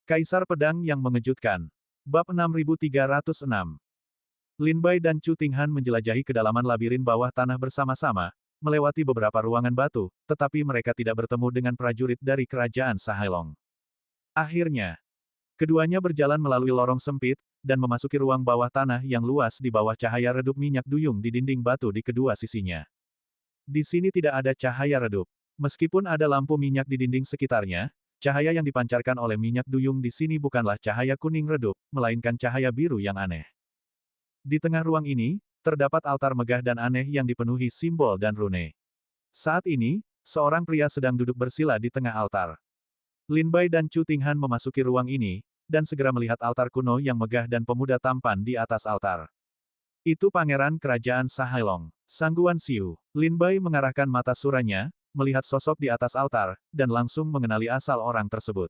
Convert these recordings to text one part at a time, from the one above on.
Kaisar Pedang yang Mengejutkan. Bab 6306. Lin Bai dan Chu Tinghan menjelajahi kedalaman labirin bawah tanah bersama-sama, melewati beberapa ruangan batu, tetapi mereka tidak bertemu dengan prajurit dari kerajaan Sahailong. Akhirnya, keduanya berjalan melalui lorong sempit, dan memasuki ruang bawah tanah yang luas di bawah cahaya redup minyak duyung di dinding batu di kedua sisinya. Di sini tidak ada cahaya redup. Meskipun ada lampu minyak di dinding sekitarnya, cahaya yang dipancarkan oleh minyak duyung di sini bukanlah cahaya kuning redup, melainkan cahaya biru yang aneh. Di tengah ruang ini, terdapat altar megah dan aneh yang dipenuhi simbol dan rune. Saat ini, seorang pria sedang duduk bersila di tengah altar. Lin Bai dan Chu Tinghan memasuki ruang ini, dan segera melihat altar kuno yang megah dan pemuda tampan di atas altar. Itu pangeran kerajaan Sahailong, Sangguan Xiu. Lin Bai mengarahkan mata suranya, melihat sosok di atas altar, dan langsung mengenali asal orang tersebut.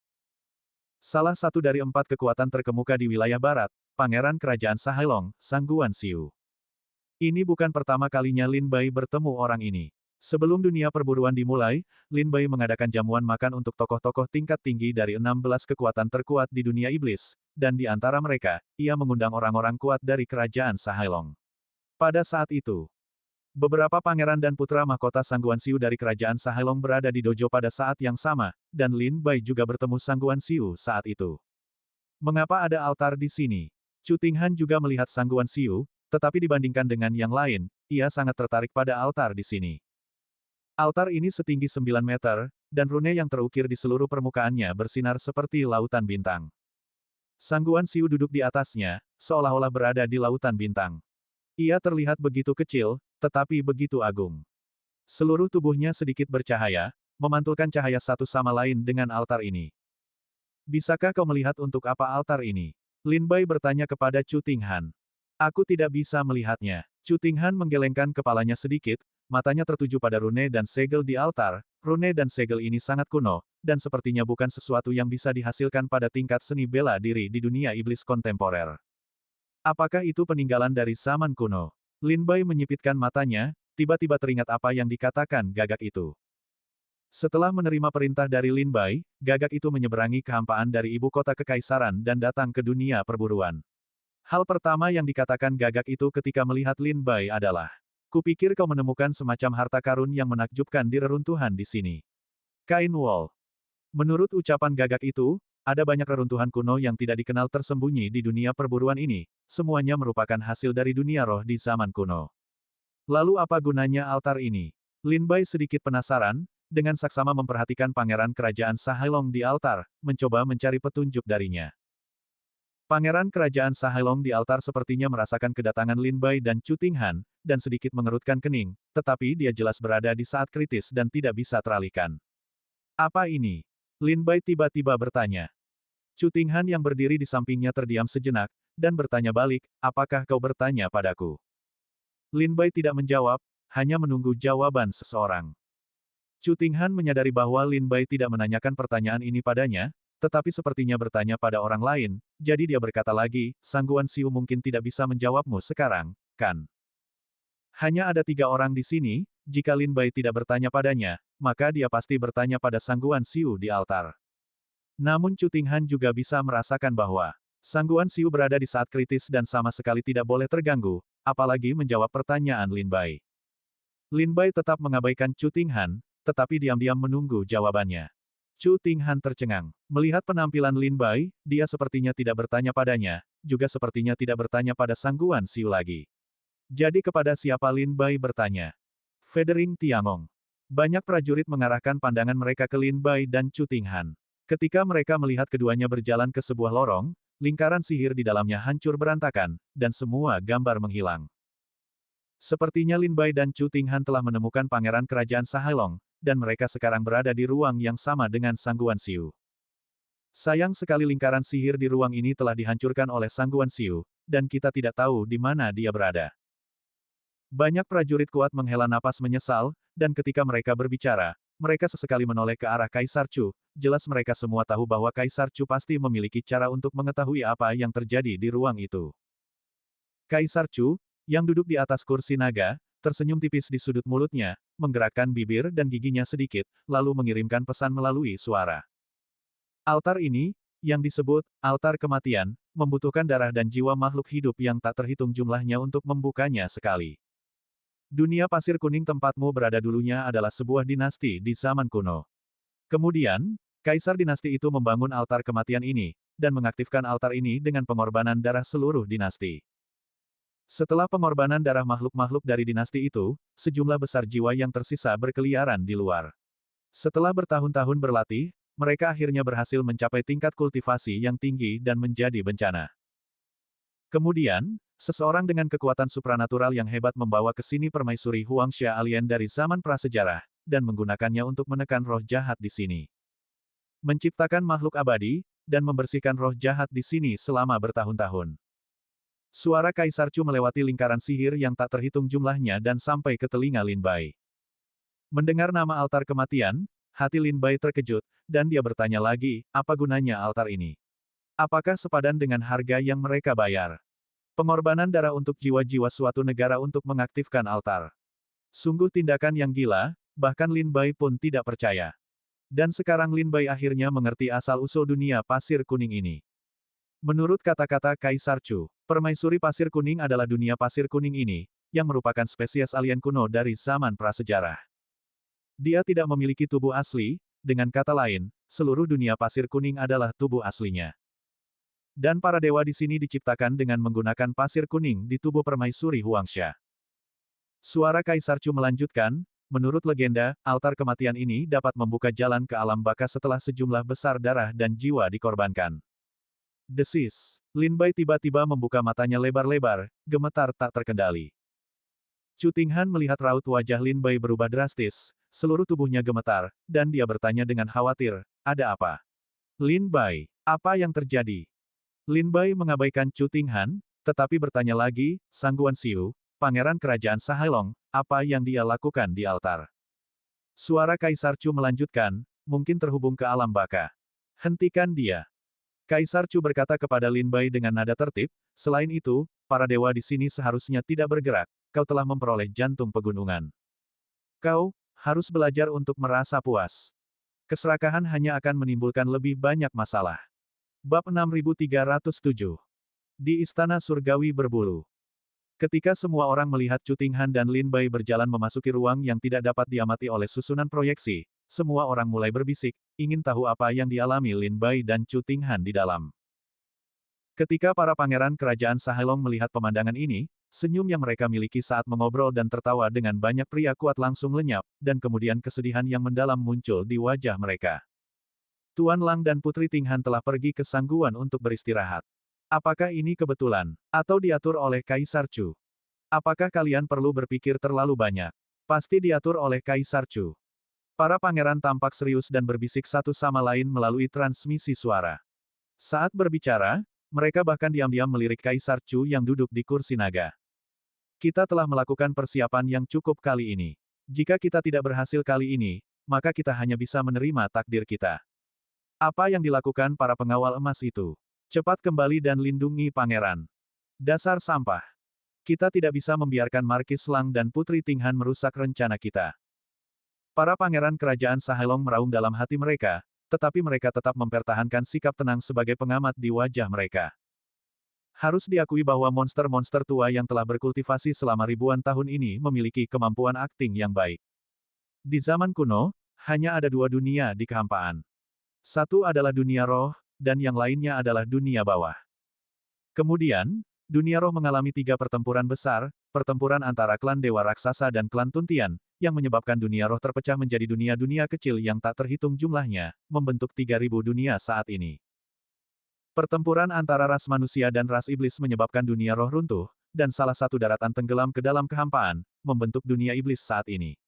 Salah satu dari 4 kekuatan terkemuka di wilayah barat, pangeran kerajaan Sahailong, Sangguan Xiu. Ini bukan pertama kalinya Lin Bai bertemu orang ini. Sebelum dunia perburuan dimulai, Lin Bai mengadakan jamuan makan untuk tokoh-tokoh tingkat tinggi dari 16 kekuatan terkuat di dunia iblis, dan di antara mereka, ia mengundang orang-orang kuat dari kerajaan Sahailong. Pada saat itu, beberapa pangeran dan putra mahkota Sangguan Xiu dari kerajaan Sahailong berada di dojo pada saat yang sama, dan Lin Bai juga bertemu Sangguan Xiu saat itu. Mengapa ada altar di sini? Chu Tinghan juga melihat Sangguan Xiu, tetapi dibandingkan dengan yang lain, ia sangat tertarik pada altar di sini. Altar ini setinggi 9 meter, dan rune yang terukir di seluruh permukaannya bersinar seperti lautan bintang. Sangguan Xiu duduk di atasnya, seolah-olah berada di lautan bintang. Ia terlihat begitu kecil, tetapi begitu agung. Seluruh tubuhnya sedikit bercahaya, memantulkan cahaya satu sama lain dengan altar ini. Bisakah kau melihat untuk apa altar ini? Lin Bai bertanya kepada Chu Tinghan. Aku tidak bisa melihatnya. Chu Tinghan menggelengkan kepalanya sedikit, matanya tertuju pada rune dan segel di altar. Rune dan segel ini sangat kuno, dan sepertinya bukan sesuatu yang bisa dihasilkan pada tingkat seni bela diri di dunia iblis kontemporer. Apakah itu peninggalan dari zaman kuno? Lin Bai menyipitkan matanya, tiba-tiba teringat apa yang dikatakan gagak itu. Setelah menerima perintah dari Lin Bai, gagak itu menyeberangi kehampaan dari ibu kota kekaisaran dan datang ke dunia perburuan. Hal pertama yang dikatakan gagak itu ketika melihat Lin Bai adalah, "Kupikir kau menemukan semacam harta karun yang menakjubkan di reruntuhan di sini." Kain wol. Menurut ucapan gagak itu, ada banyak reruntuhan kuno yang tidak dikenal tersembunyi di dunia perburuan ini, semuanya merupakan hasil dari dunia roh di zaman kuno. Lalu apa gunanya altar ini? Lin Bai sedikit penasaran, dengan saksama memperhatikan pangeran kerajaan Sahailong di altar, mencoba mencari petunjuk darinya. Pangeran kerajaan Sahailong di altar sepertinya merasakan kedatangan Lin Bai dan Chu Tinghan, dan sedikit mengerutkan kening, tetapi dia jelas berada di saat kritis dan tidak bisa teralihkan. Apa ini? Lin Bai tiba-tiba bertanya. Chu Tinghan yang berdiri di sampingnya terdiam sejenak, dan bertanya balik, apakah kau bertanya padaku? Lin Bai tidak menjawab, hanya menunggu jawaban seseorang. Chu Tinghan menyadari bahwa Lin Bai tidak menanyakan pertanyaan ini padanya, tetapi sepertinya bertanya pada orang lain, jadi dia berkata lagi, Sangguan Xiu mungkin tidak bisa menjawabmu sekarang, kan? Hanya ada 3 orang di sini, jika Lin Bai tidak bertanya padanya, maka dia pasti bertanya pada Sangguan Xiu di altar. Namun Chu Tinghan juga bisa merasakan bahwa Sangguan Xiu berada di saat kritis dan sama sekali tidak boleh terganggu, apalagi menjawab pertanyaan Lin Bai. Lin Bai tetap mengabaikan Chu Tinghan, tetapi diam-diam menunggu jawabannya. Chu Tinghan tercengang. Melihat penampilan Lin Bai, dia sepertinya tidak bertanya padanya, juga sepertinya tidak bertanya pada Sangguan Xiu lagi. Jadi kepada siapa Lin Bai bertanya? Federing Tiangong. Banyak prajurit mengarahkan pandangan mereka ke Lin Bai dan Chu Tinghan. Ketika mereka melihat keduanya berjalan ke sebuah lorong, lingkaran sihir di dalamnya hancur berantakan, dan semua gambar menghilang. Sepertinya Lin Bai dan Chu Tinghan telah menemukan pangeran kerajaan Sahailong, dan mereka sekarang berada di ruang yang sama dengan Sangguan Xiu. Sayang sekali lingkaran sihir di ruang ini telah dihancurkan oleh Sangguan Xiu, dan kita tidak tahu di mana dia berada. Banyak prajurit kuat menghela napas menyesal, dan ketika mereka berbicara, mereka sesekali menoleh ke arah Kaisar Chu, jelas mereka semua tahu bahwa Kaisar Chu pasti memiliki cara untuk mengetahui apa yang terjadi di ruang itu. Kaisar Chu, yang duduk di atas kursi naga, tersenyum tipis di sudut mulutnya, menggerakkan bibir dan giginya sedikit, lalu mengirimkan pesan melalui suara. Altar ini, yang disebut altar kematian, membutuhkan darah dan jiwa makhluk hidup yang tak terhitung jumlahnya untuk membukanya sekali. Dunia pasir kuning tempatmu berada dulunya adalah sebuah dinasti di zaman kuno. Kemudian, kaisar dinasti itu membangun altar kematian ini, dan mengaktifkan altar ini dengan pengorbanan darah seluruh dinasti. Setelah pengorbanan darah makhluk-makhluk dari dinasti itu, sejumlah besar jiwa yang tersisa berkeliaran di luar. Setelah bertahun-tahun berlatih, mereka akhirnya berhasil mencapai tingkat kultivasi yang tinggi dan menjadi bencana. Kemudian, seseorang dengan kekuatan supranatural yang hebat membawa ke sini permaisuri Huangsha alien dari zaman prasejarah, dan menggunakannya untuk menekan roh jahat di sini. Menciptakan makhluk abadi, dan membersihkan roh jahat di sini selama bertahun-tahun. Suara Kaisar Chu melewati lingkaran sihir yang tak terhitung jumlahnya dan sampai ke telinga Lin Bai. Mendengar nama altar kematian, hati Lin Bai terkejut, dan dia bertanya lagi, apa gunanya altar ini? Apakah sepadan dengan harga yang mereka bayar? Pengorbanan darah untuk jiwa-jiwa suatu negara untuk mengaktifkan altar. Sungguh tindakan yang gila, bahkan Lin Bai pun tidak percaya. Dan sekarang Lin Bai akhirnya mengerti asal-usul dunia pasir kuning ini. Menurut kata-kata Kaisar Chu, permaisuri pasir kuning adalah dunia pasir kuning ini, yang merupakan spesies alien kuno dari zaman prasejarah. Dia tidak memiliki tubuh asli, dengan kata lain, seluruh dunia pasir kuning adalah tubuh aslinya. Dan para dewa di sini diciptakan dengan menggunakan pasir kuning di tubuh permaisuri Huangsha. Suara Kaisar Chu melanjutkan, menurut legenda, altar kematian ini dapat membuka jalan ke alam baka setelah sejumlah besar darah dan jiwa dikorbankan. Desis. Lin Bai tiba-tiba membuka matanya lebar-lebar, gemetar tak terkendali. Chu Tinghan melihat raut wajah Lin Bai berubah drastis, seluruh tubuhnya gemetar, dan dia bertanya dengan khawatir, ada apa? Lin Bai, apa yang terjadi? Lin Bai mengabaikan Chu Tinghan, tetapi bertanya lagi, Sang Guan Xiu, pangeran kerajaan Sahailong, apa yang dia lakukan di altar? Suara Kaisar Chu melanjutkan, mungkin terhubung ke alam baka. Hentikan dia. Kaisar Chu berkata kepada Lin Bai dengan nada tertib, selain itu, para dewa di sini seharusnya tidak bergerak, kau telah memperoleh jantung pegunungan. Kau harus belajar untuk merasa puas. Keserakahan hanya akan menimbulkan lebih banyak masalah. Bab 6307. Di Istana Surgawi Berbulu. Ketika semua orang melihat Chu Tinghan dan Lin Bai berjalan memasuki ruang yang tidak dapat diamati oleh susunan proyeksi, semua orang mulai berbisik, ingin tahu apa yang dialami Lin Bai dan Chu Tinghan di dalam. Ketika para pangeran kerajaan Sahailong melihat pemandangan ini, senyum yang mereka miliki saat mengobrol dan tertawa dengan banyak pria kuat langsung lenyap, dan kemudian kesedihan yang mendalam muncul di wajah mereka. Tuan Lang dan Putri Tinghan telah pergi ke Sangguan untuk beristirahat. Apakah ini kebetulan, atau diatur oleh Kaisar Chu? Apakah kalian perlu berpikir terlalu banyak? Pasti diatur oleh Kaisar Chu. Para pangeran tampak serius dan berbisik satu sama lain melalui transmisi suara. Saat berbicara, mereka bahkan diam-diam melirik Kaisar Chu yang duduk di kursi naga. Kita telah melakukan persiapan yang cukup kali ini. Jika kita tidak berhasil kali ini, maka kita hanya bisa menerima takdir kita. Apa yang dilakukan para pengawal emas itu? Cepat kembali dan lindungi pangeran. Dasar sampah. Kita tidak bisa membiarkan Markis Lang dan Putri Tinghan merusak rencana kita. Para pangeran kerajaan Sahailong meraung dalam hati mereka, tetapi mereka tetap mempertahankan sikap tenang sebagai pengamat di wajah mereka. Harus diakui bahwa monster-monster tua yang telah berkultivasi selama ribuan tahun ini memiliki kemampuan akting yang baik. Di zaman kuno, hanya ada dua dunia di kehampaan. Satu adalah dunia roh, dan yang lainnya adalah dunia bawah. Kemudian, dunia roh mengalami 3 pertempuran besar, pertempuran antara klan Dewa Raksasa dan klan Tuntian, yang menyebabkan dunia roh terpecah menjadi dunia-dunia kecil yang tak terhitung jumlahnya, membentuk 3.000 dunia saat ini. Pertempuran antara ras manusia dan ras iblis menyebabkan dunia roh runtuh, dan salah satu daratan tenggelam ke dalam kehampaan, membentuk dunia iblis saat ini.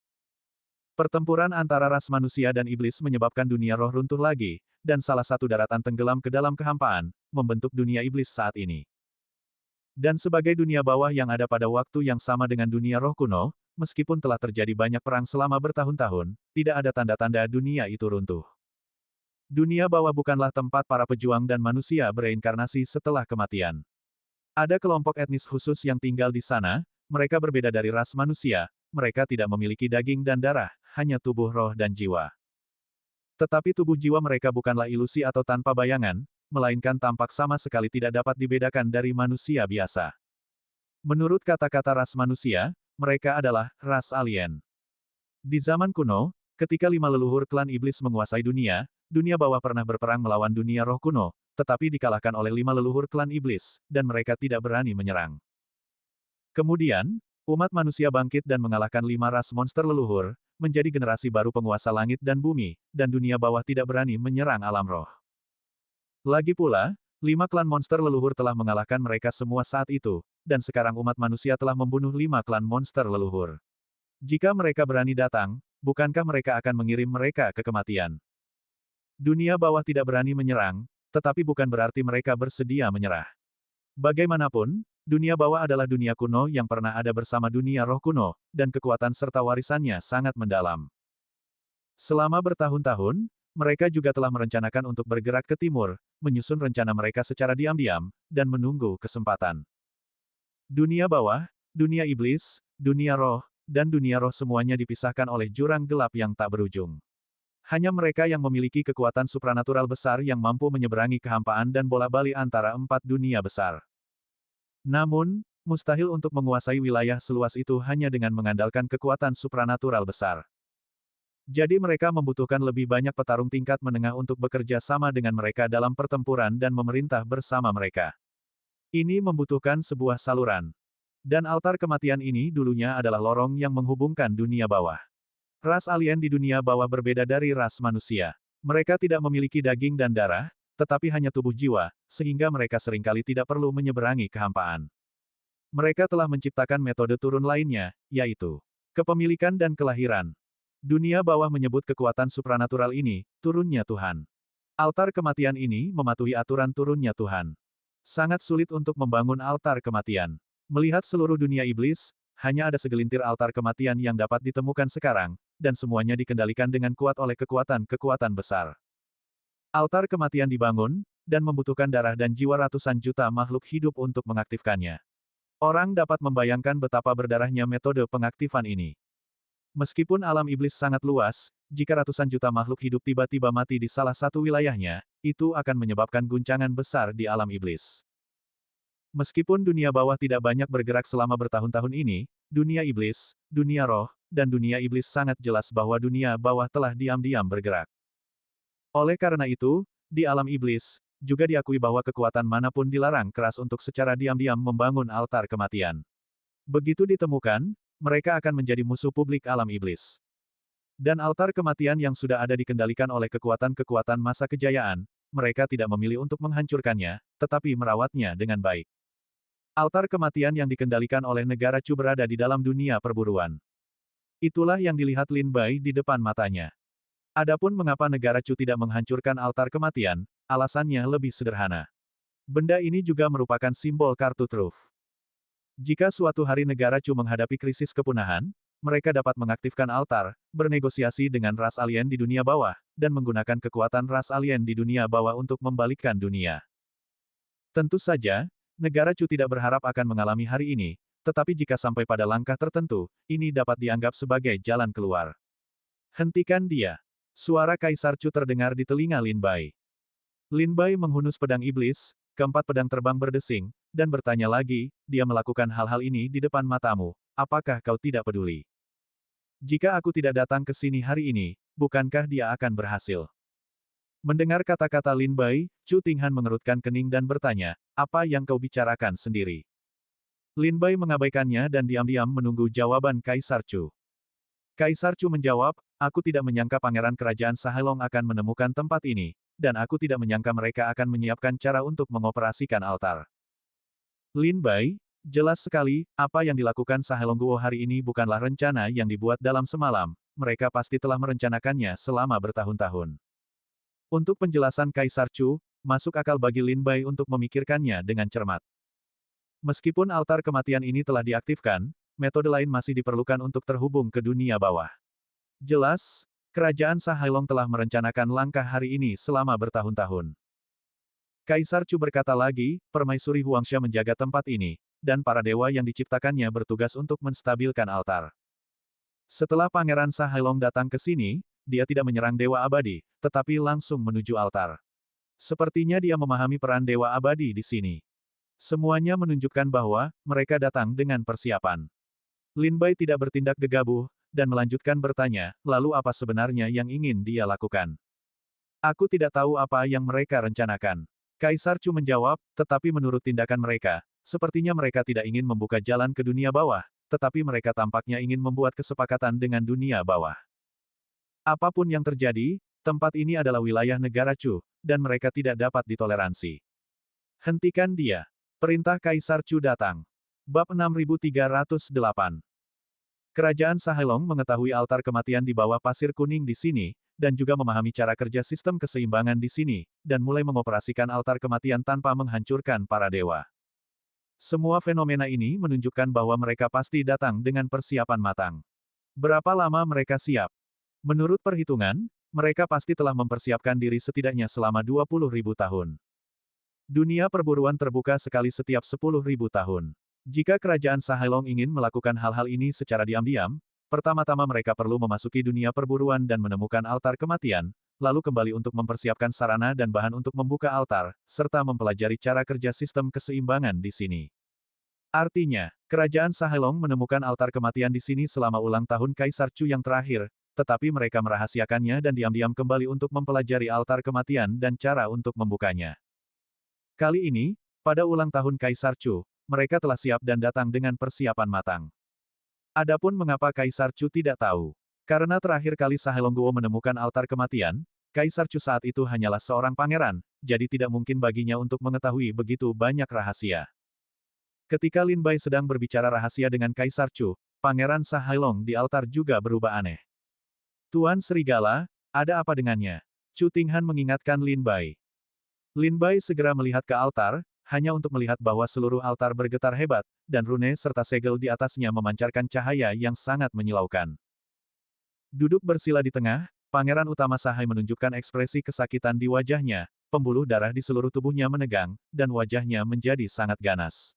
Pertempuran antara ras manusia dan iblis menyebabkan dunia roh runtuh lagi, dan salah satu daratan tenggelam ke dalam kehampaan, membentuk dunia iblis saat ini. Dan sebagai dunia bawah yang ada pada waktu yang sama dengan dunia roh kuno, meskipun telah terjadi banyak perang selama bertahun-tahun, tidak ada tanda-tanda dunia itu runtuh. Dunia bawah bukanlah tempat para pejuang dan manusia bereinkarnasi setelah kematian. Ada kelompok etnis khusus yang tinggal di sana, mereka berbeda dari ras manusia, mereka tidak memiliki daging dan darah, hanya tubuh roh dan jiwa. Tetapi tubuh jiwa mereka bukanlah ilusi atau tanpa bayangan, melainkan tampak sama sekali tidak dapat dibedakan dari manusia biasa. Menurut kata-kata ras manusia, mereka adalah ras alien. Di zaman kuno, ketika 5 leluhur klan iblis menguasai dunia, dunia bawah pernah berperang melawan dunia roh kuno, tetapi dikalahkan oleh 5 leluhur klan iblis, dan mereka tidak berani menyerang. Kemudian, umat manusia bangkit dan mengalahkan 5 ras monster leluhur, menjadi generasi baru penguasa langit dan bumi, dan dunia bawah tidak berani menyerang alam roh. Lagi pula, 5 klan monster leluhur telah mengalahkan mereka semua saat itu, dan sekarang umat manusia telah membunuh 5 klan monster leluhur. Jika mereka berani datang, bukankah mereka akan mengirim mereka ke kematian? Dunia bawah tidak berani menyerang, tetapi bukan berarti mereka bersedia menyerah. Bagaimanapun, dunia bawah adalah dunia kuno yang pernah ada bersama dunia roh kuno, dan kekuatan serta warisannya sangat mendalam. Selama bertahun-tahun, mereka juga telah merencanakan untuk bergerak ke timur, menyusun rencana mereka secara diam-diam, dan menunggu kesempatan. Dunia bawah, dunia iblis, dunia roh, dan dunia roh semuanya dipisahkan oleh jurang gelap yang tak berujung. Hanya mereka yang memiliki kekuatan supranatural besar yang mampu menyeberangi kehampaan dan bola-balik antara 4 dunia besar. Namun, mustahil untuk menguasai wilayah seluas itu hanya dengan mengandalkan kekuatan supranatural besar. Jadi mereka membutuhkan lebih banyak petarung tingkat menengah untuk bekerja sama dengan mereka dalam pertempuran dan memerintah bersama mereka. Ini membutuhkan sebuah saluran. Dan altar kematian ini dulunya adalah lorong yang menghubungkan dunia bawah. Ras alien di dunia bawah berbeda dari ras manusia. Mereka tidak memiliki daging dan darah, tetapi hanya tubuh jiwa, sehingga mereka seringkali tidak perlu menyeberangi kehampaan. Mereka telah menciptakan metode turun lainnya, yaitu kepemilikan dan kelahiran. Dunia bawah menyebut kekuatan supranatural ini, turunnya Tuhan. Altar kematian ini mematuhi aturan turunnya Tuhan. Sangat sulit untuk membangun altar kematian. Melihat seluruh dunia iblis, hanya ada segelintir altar kematian yang dapat ditemukan sekarang, dan semuanya dikendalikan dengan kuat oleh kekuatan-kekuatan besar. Altar kematian dibangun, dan membutuhkan darah dan jiwa ratusan juta makhluk hidup untuk mengaktifkannya. Orang dapat membayangkan betapa berdarahnya metode pengaktifan ini. Meskipun alam iblis sangat luas, jika ratusan juta makhluk hidup tiba-tiba mati di salah satu wilayahnya, itu akan menyebabkan guncangan besar di alam iblis. Meskipun dunia bawah tidak banyak bergerak selama bertahun-tahun ini, dunia iblis, dunia roh, dan dunia iblis sangat jelas bahwa dunia bawah telah diam-diam bergerak. Oleh karena itu, di alam iblis, juga diakui bahwa kekuatan manapun dilarang keras untuk secara diam-diam membangun altar kematian. Begitu ditemukan, mereka akan menjadi musuh publik alam iblis. Dan altar kematian yang sudah ada dikendalikan oleh kekuatan-kekuatan masa kejayaan, mereka tidak memilih untuk menghancurkannya, tetapi merawatnya dengan baik. Altar kematian yang dikendalikan oleh negara Chu berada di dalam dunia perburuan. Itulah yang dilihat Lin Bai di depan matanya. Adapun mengapa negara Chu tidak menghancurkan altar kematian, alasannya lebih sederhana. Benda ini juga merupakan simbol kartu truf. Jika suatu hari negara Chu menghadapi krisis kepunahan, mereka dapat mengaktifkan altar, bernegosiasi dengan ras alien di dunia bawah, dan menggunakan kekuatan ras alien di dunia bawah untuk membalikkan dunia. Tentu saja, negara Chu tidak berharap akan mengalami hari ini, tetapi jika sampai pada langkah tertentu, ini dapat dianggap sebagai jalan keluar. Hentikan dia. Suara Kaisar Chu terdengar di telinga Lin Bai. Lin Bai menghunus pedang iblis, keempat pedang terbang berdesing, dan bertanya lagi, dia melakukan hal-hal ini di depan matamu, apakah kau tidak peduli? Jika aku tidak datang ke sini hari ini, bukankah dia akan berhasil? Mendengar kata-kata Lin Bai, Chu Tinghan mengerutkan kening dan bertanya, apa yang kau bicarakan sendiri? Lin Bai mengabaikannya dan diam-diam menunggu jawaban Kaisar Chu. Kaisar Chu menjawab, aku tidak menyangka pangeran kerajaan Sahelong akan menemukan tempat ini, dan aku tidak menyangka mereka akan menyiapkan cara untuk mengoperasikan altar. Lin Bai, jelas sekali, apa yang dilakukan Sahelong Guo hari ini bukanlah rencana yang dibuat dalam semalam, mereka pasti telah merencanakannya selama bertahun-tahun. Untuk penjelasan Kaisar Chu, masuk akal bagi Lin Bai untuk memikirkannya dengan cermat. Meskipun altar kematian ini telah diaktifkan, metode lain masih diperlukan untuk terhubung ke dunia bawah. Jelas, kerajaan Sahelong telah merencanakan langkah hari ini selama bertahun-tahun. Kaisar Chu berkata lagi, Permaisuri Huangsha menjaga tempat ini, dan para dewa yang diciptakannya bertugas untuk menstabilkan altar. Setelah Pangeran Sahelong datang ke sini, dia tidak menyerang Dewa Abadi, tetapi langsung menuju altar. Sepertinya dia memahami peran Dewa Abadi di sini. Semuanya menunjukkan bahwa mereka datang dengan persiapan. Lin Bai tidak bertindak gegabah, dan melanjutkan bertanya, lalu apa sebenarnya yang ingin dia lakukan? Aku tidak tahu apa yang mereka rencanakan. Kaisar Chu menjawab, tetapi menurut tindakan mereka, sepertinya mereka tidak ingin membuka jalan ke dunia bawah, tetapi mereka tampaknya ingin membuat kesepakatan dengan dunia bawah. Apapun yang terjadi, tempat ini adalah wilayah negara Chu, dan mereka tidak dapat ditoleransi. Hentikan dia. Perintah Kaisar Chu datang. Bab 6308. Kerajaan Sahelong mengetahui altar kematian di bawah pasir kuning di sini, dan juga memahami cara kerja sistem keseimbangan di sini, dan mulai mengoperasikan altar kematian tanpa menghancurkan para dewa. Semua fenomena ini menunjukkan bahwa mereka pasti datang dengan persiapan matang. Berapa lama mereka siap? Menurut perhitungan, mereka pasti telah mempersiapkan diri setidaknya selama 20.000 tahun. Dunia perburuan terbuka sekali setiap 10.000 tahun. Jika kerajaan Sahelong ingin melakukan hal-hal ini secara diam-diam, pertama-tama mereka perlu memasuki dunia perburuan dan menemukan altar kematian, lalu kembali untuk mempersiapkan sarana dan bahan untuk membuka altar, serta mempelajari cara kerja sistem keseimbangan di sini. Artinya, kerajaan Sahelong menemukan altar kematian di sini selama ulang tahun Kaisar Chu yang terakhir, tetapi mereka merahasiakannya dan diam-diam kembali untuk mempelajari altar kematian dan cara untuk membukanya. Kali ini, pada ulang tahun Kaisar Chu, mereka telah siap dan datang dengan persiapan matang. Adapun mengapa Kaisar Chu tidak tahu. Karena terakhir kali Sahelongguo menemukan altar kematian, Kaisar Chu saat itu hanyalah seorang pangeran, jadi tidak mungkin baginya untuk mengetahui begitu banyak rahasia. Ketika Lin Bai sedang berbicara rahasia dengan Kaisar Chu, Pangeran Sahelong di altar juga berubah aneh. Tuan Serigala, ada apa dengannya? Chu Tinghan mengingatkan Lin Bai. Lin Bai segera melihat ke altar, hanya untuk melihat bahwa seluruh altar bergetar hebat, dan rune serta segel di atasnya memancarkan cahaya yang sangat menyilaukan. Duduk bersila di tengah, Pangeran Utama Sahai menunjukkan ekspresi kesakitan di wajahnya, pembuluh darah di seluruh tubuhnya menegang, dan wajahnya menjadi sangat ganas.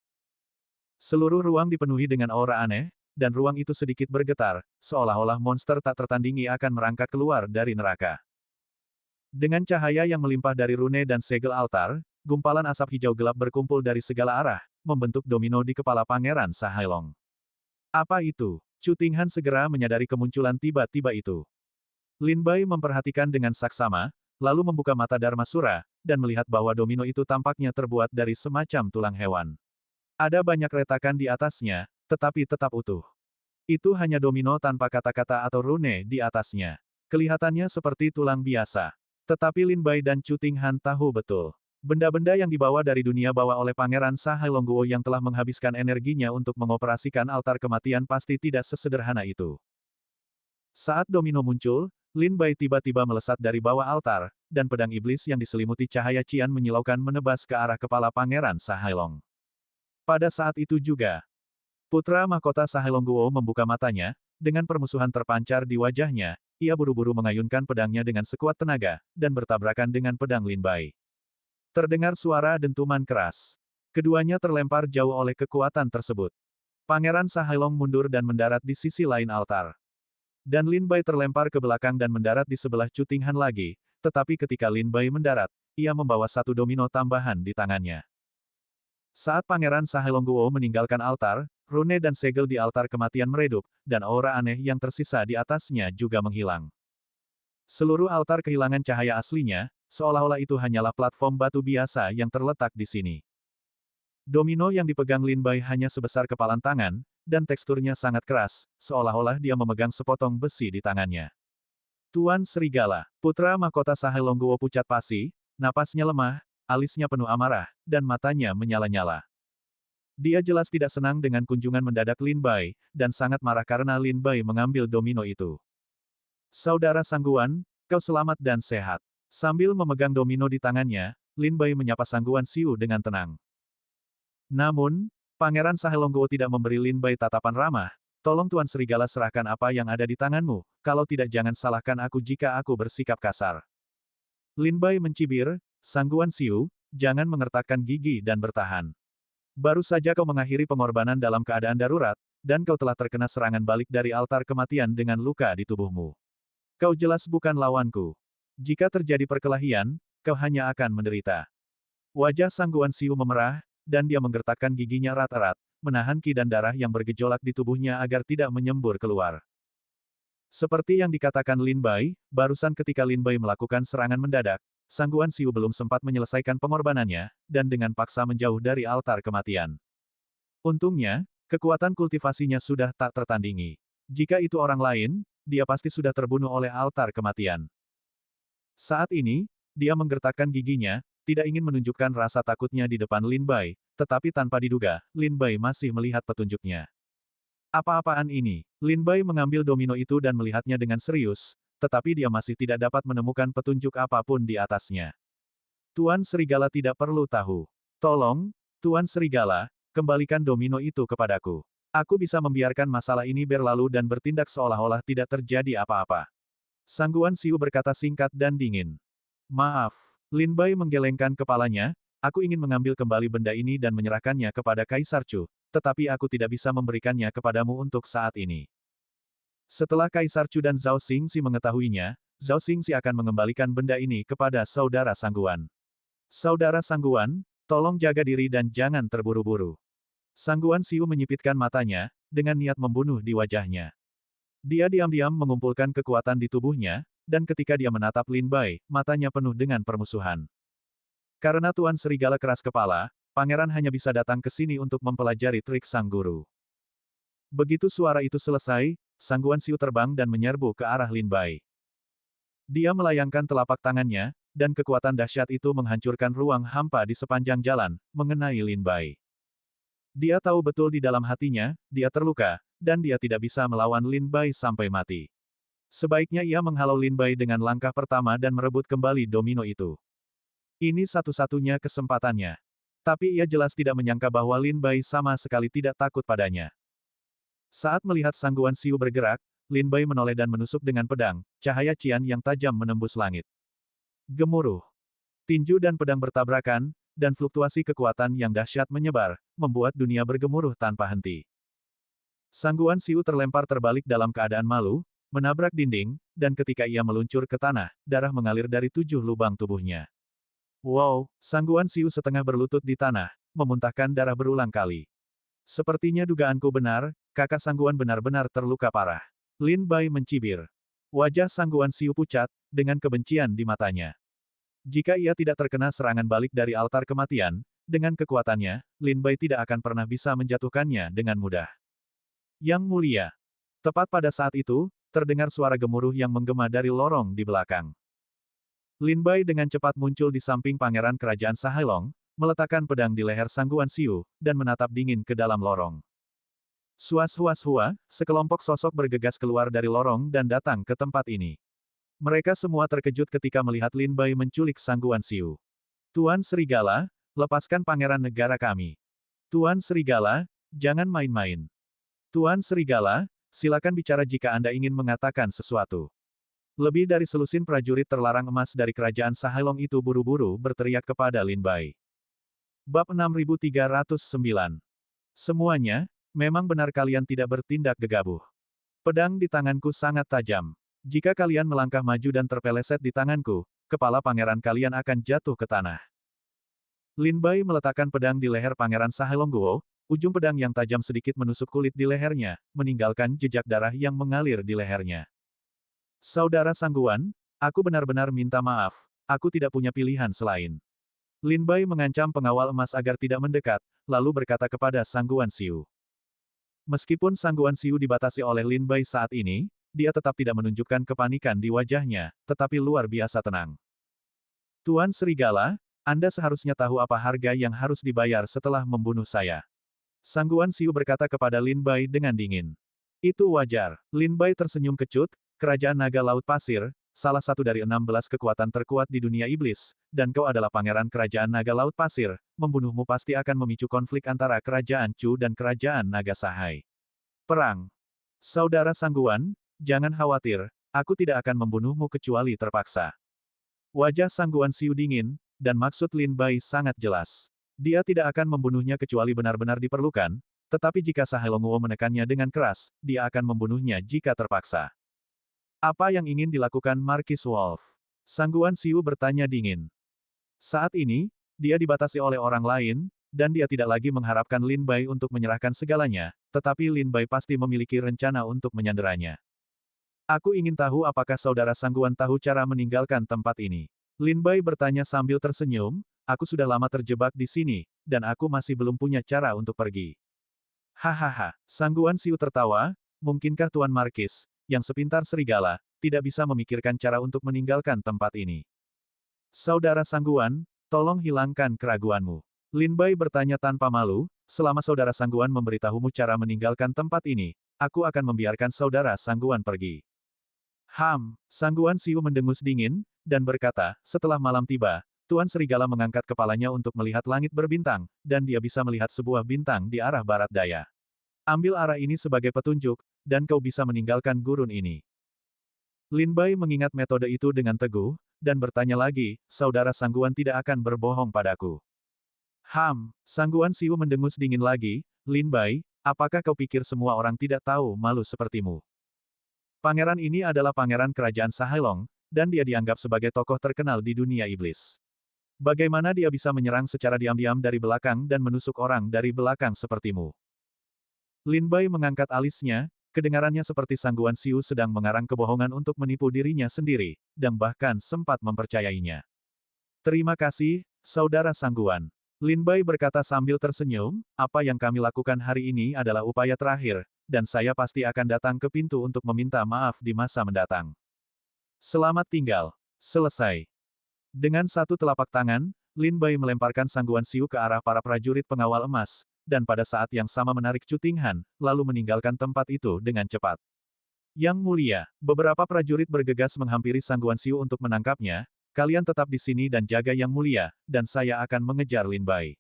Seluruh ruang dipenuhi dengan aura aneh, dan ruang itu sedikit bergetar, seolah-olah monster tak tertandingi akan merangkak keluar dari neraka. Dengan cahaya yang melimpah dari rune dan segel altar, gumpalan asap hijau gelap berkumpul dari segala arah, membentuk domino di kepala Pangeran Sahelong. Apa itu? Chu Tinghan segera menyadari kemunculan tiba-tiba itu. Lin Bai memperhatikan dengan saksama, lalu membuka mata Dharmasura, dan melihat bahwa domino itu tampaknya terbuat dari semacam tulang hewan. Ada banyak retakan di atasnya, tetapi tetap utuh. Itu hanya domino tanpa kata-kata atau rune di atasnya. Kelihatannya seperti tulang biasa. Tetapi Lin Bai dan Chu Tinghan tahu betul. Benda-benda yang dibawa dari dunia bawah oleh Pangeran Sahelongguo yang telah menghabiskan energinya untuk mengoperasikan altar kematian pasti tidak sesederhana itu. Saat domino muncul, Lin Bai tiba-tiba melesat dari bawah altar, dan pedang iblis yang diselimuti cahaya cian menyilaukan menebas ke arah kepala Pangeran Sahelong. Pada saat itu juga, putra mahkota Sahelongguo membuka matanya, dengan permusuhan terpancar di wajahnya, ia buru-buru mengayunkan pedangnya dengan sekuat tenaga, dan bertabrakan dengan pedang Lin Bai. Terdengar suara dentuman keras. Keduanya terlempar jauh oleh kekuatan tersebut. Pangeran Sahelong mundur dan mendarat di sisi lain altar. Dan Lin Bai terlempar ke belakang dan mendarat di sebelah Chu Tinghan lagi, tetapi ketika Lin Bai mendarat, ia membawa satu domino tambahan di tangannya. Saat Pangeran Sahelongguo meninggalkan altar, rune dan segel di altar kematian meredup, dan aura aneh yang tersisa di atasnya juga menghilang. Seluruh altar kehilangan cahaya aslinya, seolah-olah itu hanyalah platform batu biasa yang terletak di sini. Domino yang dipegang Lin Bai hanya sebesar kepalan tangan, dan teksturnya sangat keras, seolah-olah dia memegang sepotong besi di tangannya. Tuan Serigala, putra mahkota Sahelongguo pucat pasi, napasnya lemah, alisnya penuh amarah, dan matanya menyala-nyala. Dia jelas tidak senang dengan kunjungan mendadak Lin Bai, dan sangat marah karena Lin Bai mengambil domino itu. Saudara Sangguan, kau selamat dan sehat. Sambil memegang domino di tangannya, Lin Bai menyapa Sangguan Siu dengan tenang. Namun, Pangeran Sahelongguo tidak memberi Lin Bai tatapan ramah. Tolong Tuan Serigala serahkan apa yang ada di tanganmu, kalau tidak jangan salahkan aku jika aku bersikap kasar. Lin Bai mencibir, Sangguan Siu, jangan mengertakkan gigi dan bertahan. Baru saja kau mengakhiri pengorbanan dalam keadaan darurat, dan kau telah terkena serangan balik dari altar kematian dengan luka di tubuhmu. Kau jelas bukan lawanku. Jika terjadi perkelahian, kau hanya akan menderita. Wajah Sang Guanxiu memerah, dan dia menggertakkan giginya erat-erat, menahan ki dan darah yang bergejolak di tubuhnya agar tidak menyembur keluar. Seperti yang dikatakan Lin Bai, barusan ketika Lin Bai melakukan serangan mendadak, Sang Guanxiu belum sempat menyelesaikan pengorbanannya, dan dengan paksa menjauh dari altar kematian. Untungnya, kekuatan kultivasinya sudah tak tertandingi. Jika itu orang lain, dia pasti sudah terbunuh oleh altar kematian. Saat ini, dia menggertakkan giginya, tidak ingin menunjukkan rasa takutnya di depan Lin Bai, tetapi tanpa diduga, Lin Bai masih melihat petunjuknya. Apa-apaan ini? Lin Bai mengambil domino itu dan melihatnya dengan serius, tetapi dia masih tidak dapat menemukan petunjuk apapun di atasnya. Tuan Serigala tidak perlu tahu. Tolong, Tuan Serigala, kembalikan domino itu kepadaku. Aku bisa membiarkan masalah ini berlalu dan bertindak seolah-olah tidak terjadi apa-apa. Sang Guanxiu berkata singkat dan dingin. Maaf. Lin Bai menggelengkan kepalanya, aku ingin mengambil kembali benda ini dan menyerahkannya kepada Kaisar Chu, tetapi aku tidak bisa memberikannya kepadamu untuk saat ini. Setelah Kaisar Chu dan Zhao Xingxi mengetahuinya, Zhao Xingxi akan mengembalikan benda ini kepada Saudara Sangguan. Saudara Sangguan, tolong jaga diri dan jangan terburu-buru. Sang Guanxiu menyipitkan matanya, dengan niat membunuh di wajahnya. Dia diam-diam mengumpulkan kekuatan di tubuhnya, dan ketika dia menatap Lin Bai, matanya penuh dengan permusuhan. Karena Tuan Serigala keras kepala, pangeran hanya bisa datang ke sini untuk mempelajari trik sang guru. Begitu suara itu selesai, Sang Guanxiu terbang dan menyerbu ke arah Lin Bai. Dia melayangkan telapak tangannya, dan kekuatan dahsyat itu menghancurkan ruang hampa di sepanjang jalan, mengenai Lin Bai. Dia tahu betul di dalam hatinya, dia terluka, dan dia tidak bisa melawan Lin Bai sampai mati. Sebaiknya ia menghalau Lin Bai dengan langkah pertama dan merebut kembali domino itu. Ini satu-satunya kesempatannya. Tapi ia jelas tidak menyangka bahwa Lin Bai sama sekali tidak takut padanya. Saat melihat Sang Guanxiu bergerak, Lin Bai menoleh dan menusuk dengan pedang, cahaya cian yang tajam menembus langit. Gemuruh. Tinju dan pedang bertabrakan, dan fluktuasi kekuatan yang dahsyat menyebar, membuat dunia bergemuruh tanpa henti. Sang Guanxiu terlempar terbalik dalam keadaan malu, menabrak dinding, dan ketika ia meluncur ke tanah, darah mengalir dari 7 lubang tubuhnya. Wow, Sang Guanxiu setengah berlutut di tanah, memuntahkan darah berulang kali. Sepertinya dugaanku benar, kakak Sangguan benar-benar terluka parah. Lin Bai mencibir. Wajah Sang Guanxiu pucat, dengan kebencian di matanya. Jika ia tidak terkena serangan balik dari altar kematian, dengan kekuatannya, Lin Bai tidak akan pernah bisa menjatuhkannya dengan mudah. Yang mulia. Tepat pada saat itu, terdengar suara gemuruh yang menggema dari lorong di belakang. Lin Bai dengan cepat muncul di samping pangeran kerajaan Sahailong, meletakkan pedang di leher Sang Guanxiu, dan menatap dingin ke dalam lorong. Suas-huas-hua, sekelompok sosok bergegas keluar dari lorong dan datang ke tempat ini. Mereka semua terkejut ketika melihat Lin Bai menculik Sang Guanxiu. Tuan Serigala, lepaskan pangeran negara kami. Tuan Serigala, jangan main-main. Tuan Serigala, silakan bicara jika Anda ingin mengatakan sesuatu. Lebih dari selusin prajurit terlarang emas dari kerajaan Sahailong itu buru-buru berteriak kepada Lin Bai. Bab 6309. Semuanya, memang benar kalian tidak bertindak gegabah. Pedang di tanganku sangat tajam. Jika kalian melangkah maju dan terpeleset di tanganku, kepala pangeran kalian akan jatuh ke tanah. Lin Bai meletakkan pedang di leher pangeran Sahailong Guo, ujung pedang yang tajam sedikit menusuk kulit di lehernya, meninggalkan jejak darah yang mengalir di lehernya. Saudara Sangguan, aku benar-benar minta maaf, aku tidak punya pilihan selain. Lin Bai mengancam pengawal emas agar tidak mendekat, lalu berkata kepada Sang Guanxiu. Meskipun Sang Guanxiu dibatasi oleh Lin Bai saat ini, dia tetap tidak menunjukkan kepanikan di wajahnya, tetapi luar biasa tenang. Tuan Serigala, Anda seharusnya tahu apa harga yang harus dibayar setelah membunuh saya. Sang Guanxiu berkata kepada Lin Bai dengan dingin. Itu wajar. Lin Bai tersenyum kecut, kerajaan naga laut pasir, salah satu dari 16 kekuatan terkuat di dunia iblis, dan kau adalah pangeran kerajaan naga laut pasir, membunuhmu pasti akan memicu konflik antara kerajaan Chu dan kerajaan naga Sahai. Perang. Saudara Sangguan, jangan khawatir, aku tidak akan membunuhmu kecuali terpaksa. Wajah Sang Guanxiu dingin, dan maksud Lin Bai sangat jelas. Dia tidak akan membunuhnya kecuali benar-benar diperlukan, tetapi jika Sahailong Guo menekannya dengan keras, dia akan membunuhnya jika terpaksa. Apa yang ingin dilakukan Markis Wolf? Sang Guanxiu bertanya dingin. Saat ini, dia dibatasi oleh orang lain, dan dia tidak lagi mengharapkan Lin Bai untuk menyerahkan segalanya, tetapi Lin Bai pasti memiliki rencana untuk menyanderanya. Aku ingin tahu apakah saudara Sangguan tahu cara meninggalkan tempat ini. Lin Bai bertanya sambil tersenyum, aku sudah lama terjebak di sini, dan aku masih belum punya cara untuk pergi. Hahaha, Sangguan Siu tertawa, mungkinkah Tuan Markis, yang sepintar serigala, tidak bisa memikirkan cara untuk meninggalkan tempat ini? Saudara Sangguan, tolong hilangkan keraguanmu. Lin Bai bertanya tanpa malu, selama saudara Sangguan memberitahumu cara meninggalkan tempat ini, aku akan membiarkan saudara Sangguan pergi. Sangguan Siu mendengus dingin, dan berkata, setelah malam tiba, Tuan Serigala mengangkat kepalanya untuk melihat langit berbintang, dan dia bisa melihat sebuah bintang di arah barat daya. Ambil arah ini sebagai petunjuk, dan kau bisa meninggalkan gurun ini. Lin Bai mengingat metode itu dengan teguh, dan bertanya lagi, saudara Sangguan tidak akan berbohong padaku. Sangguan Siu mendengus dingin lagi, Lin Bai, apakah kau pikir semua orang tidak tahu malu sepertimu? Pangeran ini adalah pangeran kerajaan Sahailong, dan dia dianggap sebagai tokoh terkenal di dunia iblis. Bagaimana dia bisa menyerang secara diam-diam dari belakang dan menusuk orang dari belakang sepertimu? Lin Bai mengangkat alisnya, kedengarannya seperti Sangguan Siu sedang mengarang kebohongan untuk menipu dirinya sendiri, dan bahkan sempat mempercayainya. Terima kasih, saudara Sangguan. Lin Bai berkata sambil tersenyum, apa yang kami lakukan hari ini adalah upaya terakhir, dan saya pasti akan datang ke pintu untuk meminta maaf di masa mendatang. Selamat tinggal. Selesai. Dengan satu telapak tangan, Lin Bai melemparkan Sangguan Siu ke arah para prajurit pengawal emas, dan pada saat yang sama menarik Chu Tinghan, lalu meninggalkan tempat itu dengan cepat. Yang mulia, beberapa prajurit bergegas menghampiri Sangguan Siu untuk menangkapnya, kalian tetap di sini dan jaga Yang Mulia, dan saya akan mengejar Lin Bai.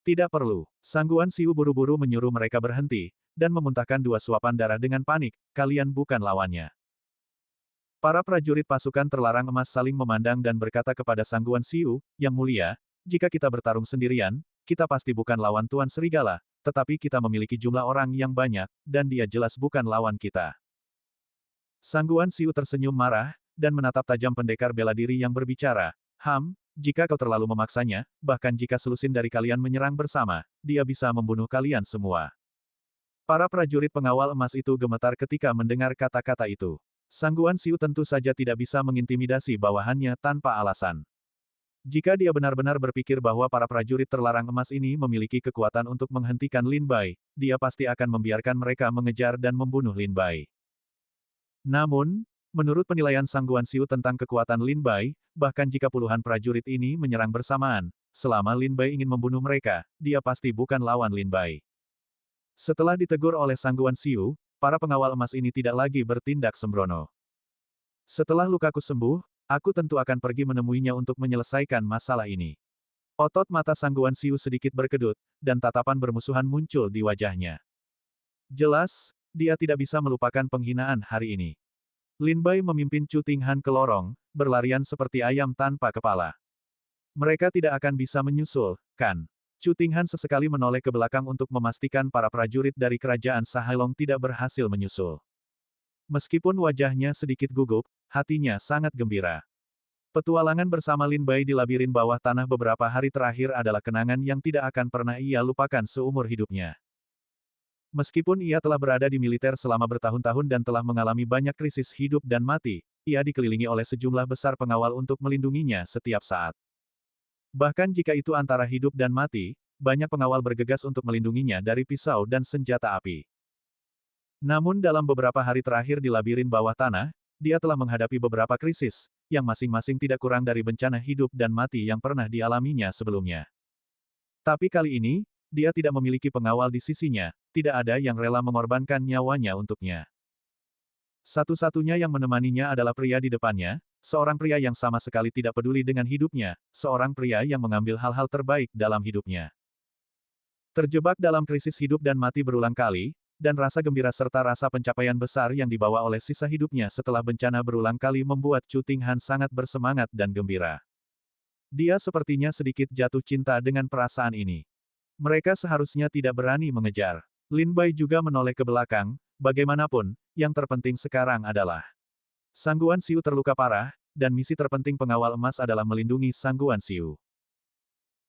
Tidak perlu. Sangguan Siu buru-buru menyuruh mereka berhenti, dan memuntahkan 2 suapan darah dengan panik, kalian bukan lawannya. Para prajurit pasukan terlarang emas saling memandang dan berkata kepada Sangguan Siu, Yang Mulia, jika kita bertarung sendirian, kita pasti bukan lawan Tuan Serigala, tetapi kita memiliki jumlah orang yang banyak, dan dia jelas bukan lawan kita. Sangguan Siu tersenyum marah, dan menatap tajam pendekar bela diri yang berbicara, jika kau terlalu memaksanya, bahkan jika selusin dari kalian menyerang bersama, dia bisa membunuh kalian semua. Para prajurit pengawal emas itu gemetar ketika mendengar kata-kata itu. Sangguan Siu tentu saja tidak bisa mengintimidasi bawahannya tanpa alasan. Jika dia benar-benar berpikir bahwa para prajurit terlarang emas ini memiliki kekuatan untuk menghentikan Lin Bai, dia pasti akan membiarkan mereka mengejar dan membunuh Lin Bai. Namun, menurut penilaian Sangguan Siu tentang kekuatan Lin Bai, bahkan jika puluhan prajurit ini menyerang bersamaan, selama Lin Bai ingin membunuh mereka, dia pasti bukan lawan Lin Bai. Setelah ditegur oleh Sangguan Siu, para pengawal emas ini tidak lagi bertindak sembrono. Setelah lukaku sembuh, aku tentu akan pergi menemuinya untuk menyelesaikan masalah ini. Otot mata Sangguan Siu sedikit berkedut, dan tatapan bermusuhan muncul di wajahnya. Jelas, dia tidak bisa melupakan penghinaan hari ini. Lin Bai memimpin Chu Tinghan ke lorong, berlarian seperti ayam tanpa kepala. Mereka tidak akan bisa menyusul, kan? Chu Tinghan sesekali menoleh ke belakang untuk memastikan para prajurit dari kerajaan Sahailong tidak berhasil menyusul. Meskipun wajahnya sedikit gugup, hatinya sangat gembira. Petualangan bersama Lin Bai di labirin bawah tanah beberapa hari terakhir adalah kenangan yang tidak akan pernah ia lupakan seumur hidupnya. Meskipun ia telah berada di militer selama bertahun-tahun dan telah mengalami banyak krisis hidup dan mati, ia dikelilingi oleh sejumlah besar pengawal untuk melindunginya setiap saat. Bahkan jika itu antara hidup dan mati, banyak pengawal bergegas untuk melindunginya dari pisau dan senjata api. Namun dalam beberapa hari terakhir di labirin bawah tanah, dia telah menghadapi beberapa krisis, yang masing-masing tidak kurang dari bencana hidup dan mati yang pernah dialaminya sebelumnya. Tapi kali ini, dia tidak memiliki pengawal di sisinya, tidak ada yang rela mengorbankan nyawanya untuknya. Satu-satunya yang menemaninya adalah pria di depannya, seorang pria yang sama sekali tidak peduli dengan hidupnya, seorang pria yang mengambil hal-hal terbaik dalam hidupnya. Terjebak dalam krisis hidup dan mati berulang kali, dan rasa gembira serta rasa pencapaian besar yang dibawa oleh sisa hidupnya setelah bencana berulang kali membuat Chu Tinghan sangat bersemangat dan gembira. Dia sepertinya sedikit jatuh cinta dengan perasaan ini. Mereka seharusnya tidak berani mengejar. Lin Bai juga menoleh ke belakang, bagaimanapun, yang terpenting sekarang adalah Sangguan Siu terluka parah, dan misi terpenting pengawal emas adalah melindungi Sangguan Xiu.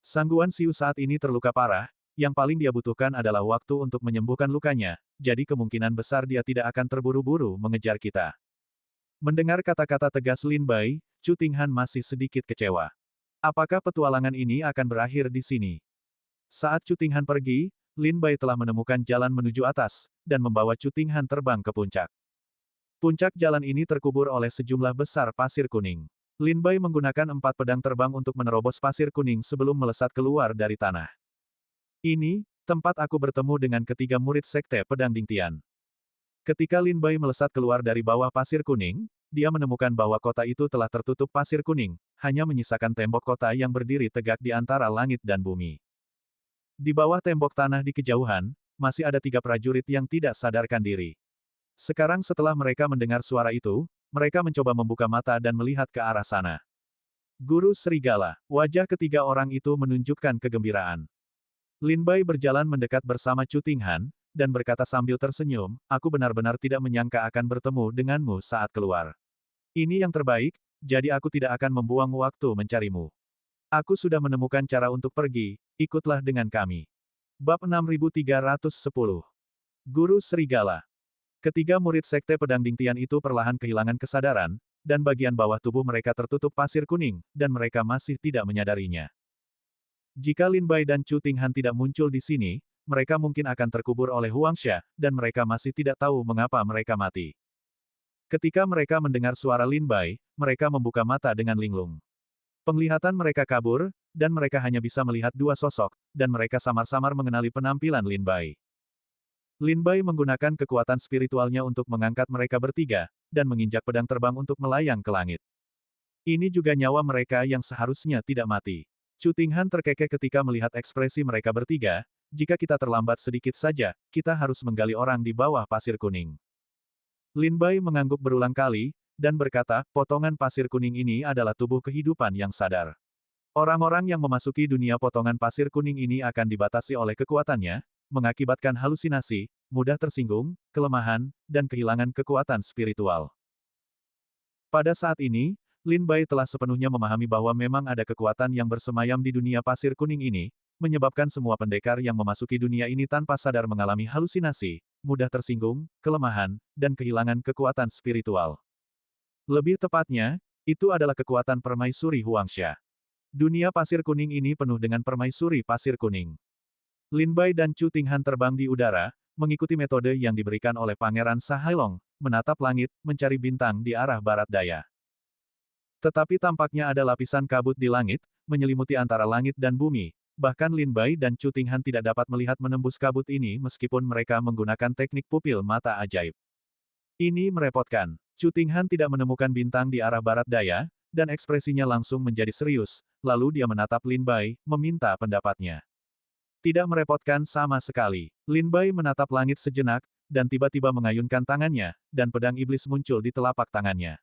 Sangguan Xiu saat ini terluka parah, yang paling dia butuhkan adalah waktu untuk menyembuhkan lukanya, jadi kemungkinan besar dia tidak akan terburu-buru mengejar kita. Mendengar kata-kata tegas Lin Bai, Chu Tinghan masih sedikit kecewa. Apakah petualangan ini akan berakhir di sini? Saat Chu Tinghan pergi, Lin Bai telah menemukan jalan menuju atas, dan membawa Chu Tinghan terbang ke puncak. Puncak jalan ini terkubur oleh sejumlah besar pasir kuning. Lin Bai menggunakan 4 pedang terbang untuk menerobos pasir kuning sebelum melesat keluar dari tanah. Ini, tempat aku bertemu dengan ketiga murid sekte pedang Dingtian. Ketika Lin Bai melesat keluar dari bawah pasir kuning, dia menemukan bahwa kota itu telah tertutup pasir kuning, hanya menyisakan tembok kota yang berdiri tegak di antara langit dan bumi. Di bawah tembok tanah di kejauhan, masih ada 3 prajurit yang tidak sadarkan diri. Sekarang setelah mereka mendengar suara itu, mereka mencoba membuka mata dan melihat ke arah sana. Guru Serigala, wajah ketiga orang itu menunjukkan kegembiraan. Lin Bai berjalan mendekat bersama Chu Tinghan, dan berkata sambil tersenyum, aku benar-benar tidak menyangka akan bertemu denganmu saat keluar. Ini yang terbaik, jadi aku tidak akan membuang waktu mencarimu. Aku sudah menemukan cara untuk pergi, ikutlah dengan kami. Bab 6310. Guru Serigala. Ketiga murid sekte pedang Dingtian itu perlahan kehilangan kesadaran, dan bagian bawah tubuh mereka tertutup pasir kuning, dan mereka masih tidak menyadarinya. Jika Lin Bai dan Chu Tinghan tidak muncul di sini, mereka mungkin akan terkubur oleh Huangsha, dan mereka masih tidak tahu mengapa mereka mati. Ketika mereka mendengar suara Lin Bai, mereka membuka mata dengan linglung. Penglihatan mereka kabur, dan mereka hanya bisa melihat 2 sosok, dan mereka samar-samar mengenali penampilan Lin Bai. Lin Bai menggunakan kekuatan spiritualnya untuk mengangkat mereka bertiga, dan menginjak pedang terbang untuk melayang ke langit. Ini juga nyawa mereka yang seharusnya tidak mati. Chu Tinghan terkekeh ketika melihat ekspresi mereka bertiga, jika kita terlambat sedikit saja, kita harus menggali orang di bawah pasir kuning. Lin Bai mengangguk berulang kali, dan berkata, potongan pasir kuning ini adalah tubuh kehidupan yang sadar. Orang-orang yang memasuki dunia potongan pasir kuning ini akan dibatasi oleh kekuatannya, mengakibatkan halusinasi, mudah tersinggung, kelemahan, dan kehilangan kekuatan spiritual. Pada saat ini, Lin Bai telah sepenuhnya memahami bahwa memang ada kekuatan yang bersemayam di dunia pasir kuning ini, menyebabkan semua pendekar yang memasuki dunia ini tanpa sadar mengalami halusinasi, mudah tersinggung, kelemahan, dan kehilangan kekuatan spiritual. Lebih tepatnya, itu adalah kekuatan permaisuri Huangsha. Dunia pasir kuning ini penuh dengan permaisuri pasir kuning. Lin Bai dan Chu Tinghan terbang di udara, mengikuti metode yang diberikan oleh Pangeran Sa Hailong, menatap langit, mencari bintang di arah barat daya. Tetapi tampaknya ada lapisan kabut di langit, menyelimuti antara langit dan bumi, bahkan Lin Bai dan Chu Tinghan tidak dapat melihat menembus kabut ini meskipun mereka menggunakan teknik pupil mata ajaib. Ini merepotkan. Chu Tinghan tidak menemukan bintang di arah barat daya, dan ekspresinya langsung menjadi serius, lalu dia menatap Lin Bai, meminta pendapatnya. Tidak merepotkan sama sekali. Lin Bai menatap langit sejenak, dan tiba-tiba mengayunkan tangannya, dan pedang iblis muncul di telapak tangannya.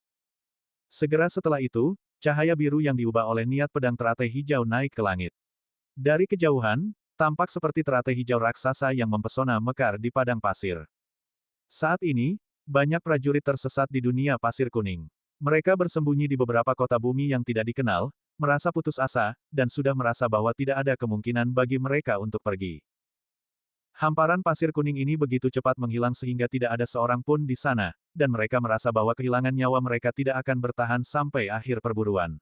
Segera setelah itu, cahaya biru yang diubah oleh niat pedang teratai hijau naik ke langit. Dari kejauhan, tampak seperti teratai hijau raksasa yang mempesona mekar di padang pasir. Saat ini, banyak prajurit tersesat di dunia pasir kuning. Mereka bersembunyi di beberapa kota bumi yang tidak dikenal, merasa putus asa, dan sudah merasa bahwa tidak ada kemungkinan bagi mereka untuk pergi. Hamparan pasir kuning ini begitu cepat menghilang sehingga tidak ada seorang pun di sana, dan mereka merasa bahwa kehilangan nyawa mereka tidak akan bertahan sampai akhir perburuan.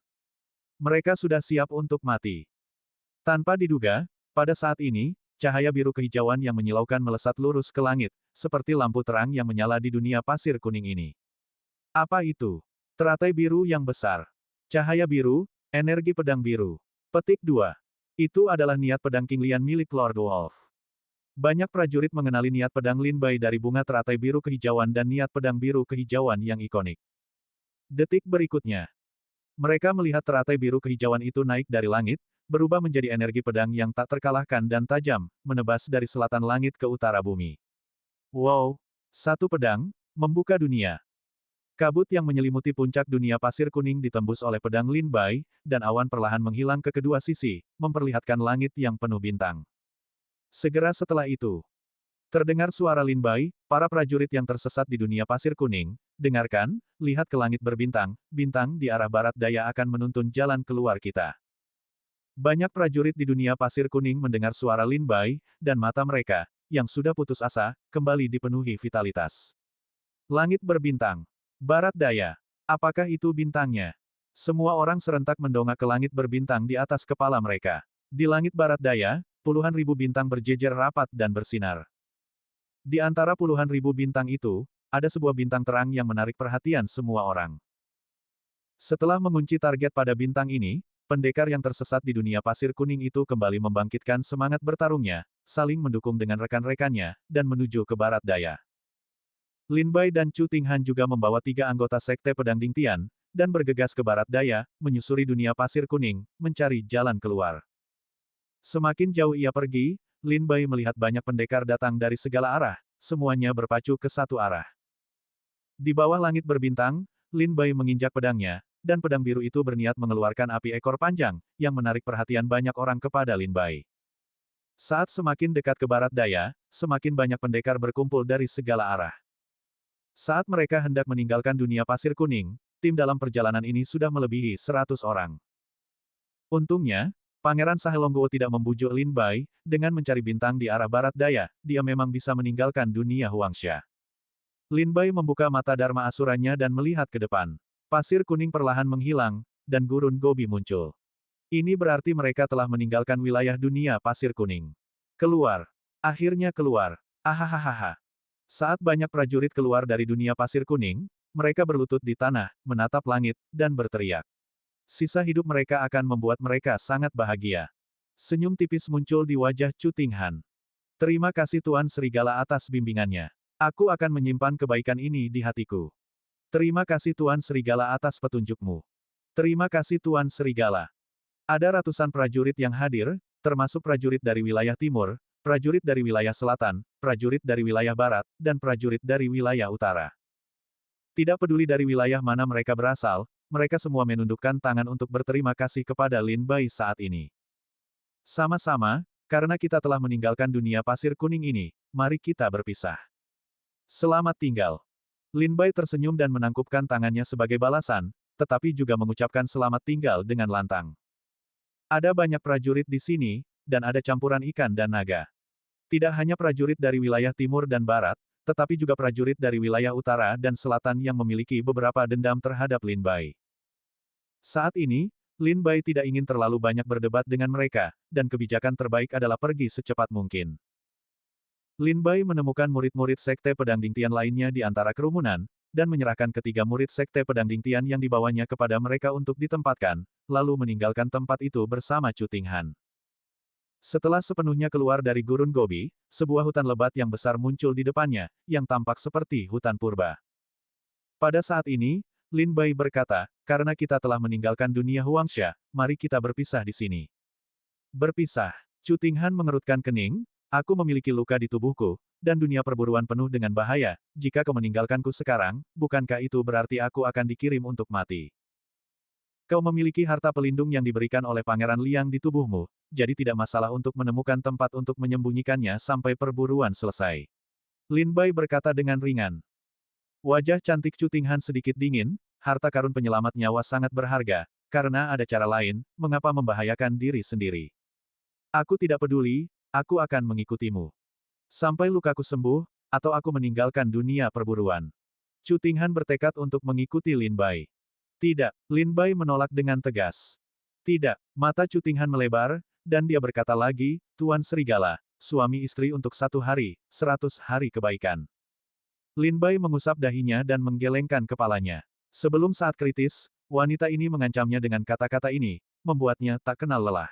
Mereka sudah siap untuk mati. Tanpa diduga, pada saat ini, cahaya biru kehijauan yang menyilaukan melesat lurus ke langit, seperti lampu terang yang menyala di dunia pasir kuning ini. Apa itu? Teratai biru yang besar. Cahaya biru, energi pedang biru. Petik 2. Itu adalah niat pedang King Lian milik Lord Wolf. Banyak prajurit mengenali niat pedang Lin Bai dari bunga teratai biru kehijauan dan niat pedang biru kehijauan yang ikonik. Detik berikutnya, mereka melihat teratai biru kehijauan itu naik dari langit, berubah menjadi energi pedang yang tak terkalahkan dan tajam, menebas dari selatan langit ke utara bumi. Wow! Satu pedang, membuka dunia. Kabut yang menyelimuti puncak dunia pasir kuning ditembus oleh pedang Lin Bai, dan awan perlahan menghilang ke kedua sisi, memperlihatkan langit yang penuh bintang. Segera setelah itu, Terdengar suara Lin Bai, para prajurit yang tersesat di dunia pasir kuning. Dengarkan, lihat ke langit berbintang, bintang di arah barat daya akan menuntun jalan keluar kita. Banyak prajurit di dunia pasir kuning mendengar suara Lin Bai, dan mata mereka, yang sudah putus asa, kembali dipenuhi vitalitas. Langit berbintang. Barat daya. Apakah itu bintangnya? Semua orang serentak mendongak ke langit berbintang di atas kepala mereka. Di langit barat daya, puluhan ribu bintang berjejer rapat dan bersinar. Di antara puluhan ribu bintang itu, ada sebuah bintang terang yang menarik perhatian semua orang. Setelah mengunci target pada bintang ini, pendekar yang tersesat di dunia pasir kuning itu kembali membangkitkan semangat bertarungnya, saling mendukung dengan rekan-rekannya, dan menuju ke barat daya. Lin Bai dan Chu Tinghan juga membawa 3 anggota Sekte Pedang Dingtian, dan bergegas ke barat daya, menyusuri dunia pasir kuning, mencari jalan keluar. Semakin jauh ia pergi, Lin Bai melihat banyak pendekar datang dari segala arah, semuanya berpacu ke satu arah. Di bawah langit berbintang, Lin Bai menginjak pedangnya, dan pedang biru itu berniat mengeluarkan api ekor panjang, yang menarik perhatian banyak orang kepada Lin Bai. Saat semakin dekat ke barat daya, semakin banyak pendekar berkumpul dari segala arah. Saat mereka hendak meninggalkan dunia pasir kuning, tim dalam perjalanan ini sudah melebihi 100 orang. Untungnya, Pangeran Sahelongguo tidak membujuk Lin Bai, dengan mencari bintang di arah barat daya, dia memang bisa meninggalkan dunia Huangsha. Lin Bai membuka mata Dharma Asuranya dan melihat ke depan. Pasir kuning perlahan menghilang, dan gurun Gobi muncul. Ini berarti mereka telah meninggalkan wilayah dunia pasir kuning. Keluar. Akhirnya keluar. Ahahaha. Saat banyak prajurit keluar dari dunia pasir kuning, mereka berlutut di tanah, menatap langit, dan berteriak. Sisa hidup mereka akan membuat mereka sangat bahagia. Senyum tipis muncul di wajah Chu Tinghan. Terima kasih Tuan Serigala atas bimbingannya. Aku akan menyimpan kebaikan ini di hatiku. Terima kasih Tuan Serigala atas petunjukmu. Terima kasih Tuan Serigala. Ada ratusan prajurit yang hadir, termasuk prajurit dari wilayah timur, prajurit dari wilayah selatan, prajurit dari wilayah barat, dan prajurit dari wilayah utara. Tidak peduli dari wilayah mana mereka berasal, mereka semua menundukkan tangan untuk berterima kasih kepada Lin Bai saat ini. Sama-sama, karena kita telah meninggalkan dunia pasir kuning ini, mari kita berpisah. Selamat tinggal. Lin Bai tersenyum dan menangkupkan tangannya sebagai balasan, tetapi juga mengucapkan selamat tinggal dengan lantang. Ada banyak prajurit di sini, dan ada campuran ikan dan naga. Tidak hanya prajurit dari wilayah timur dan barat, tetapi juga prajurit dari wilayah utara dan selatan yang memiliki beberapa dendam terhadap Lin Bai. Saat ini, Lin Bai tidak ingin terlalu banyak berdebat dengan mereka, dan kebijakan terbaik adalah pergi secepat mungkin. Lin Bai menemukan murid-murid Sekte Pedang Dingtian lainnya di antara kerumunan, dan menyerahkan ketiga murid Sekte Pedang Dingtian yang dibawanya kepada mereka untuk ditempatkan, lalu meninggalkan tempat itu bersama Chu Tinghan. Setelah sepenuhnya keluar dari gurun Gobi, sebuah hutan lebat yang besar muncul di depannya, yang tampak seperti hutan purba. Pada saat ini, Lin Bai berkata, karena kita telah meninggalkan dunia Huangsha, mari kita berpisah di sini. Berpisah. Chu Tinghan mengerutkan kening, aku memiliki luka di tubuhku, dan dunia perburuan penuh dengan bahaya, jika kau meninggalkanku sekarang, bukankah itu berarti aku akan dikirim untuk mati? Kau memiliki harta pelindung yang diberikan oleh Pangeran Liang di tubuhmu, jadi tidak masalah untuk menemukan tempat untuk menyembunyikannya sampai perburuan selesai. Lin Bai berkata dengan ringan. Wajah cantik Chu Tinghan sedikit dingin, harta karun penyelamat nyawa sangat berharga, karena ada cara lain, mengapa membahayakan diri sendiri. Aku tidak peduli, aku akan mengikutimu. Sampai lukaku sembuh, atau aku meninggalkan dunia perburuan. Chu Tinghan bertekad untuk mengikuti Lin Bai. Tidak, Lin Bai menolak dengan tegas. Tidak, mata Chu Tinghan melebar, dan dia berkata lagi, Tuan Serigala, suami istri untuk 1 hari, 100 hari kebaikan. Lin Bai mengusap dahinya dan menggelengkan kepalanya. Sebelum saat kritis, wanita ini mengancamnya dengan kata-kata ini, membuatnya tak kenal lelah.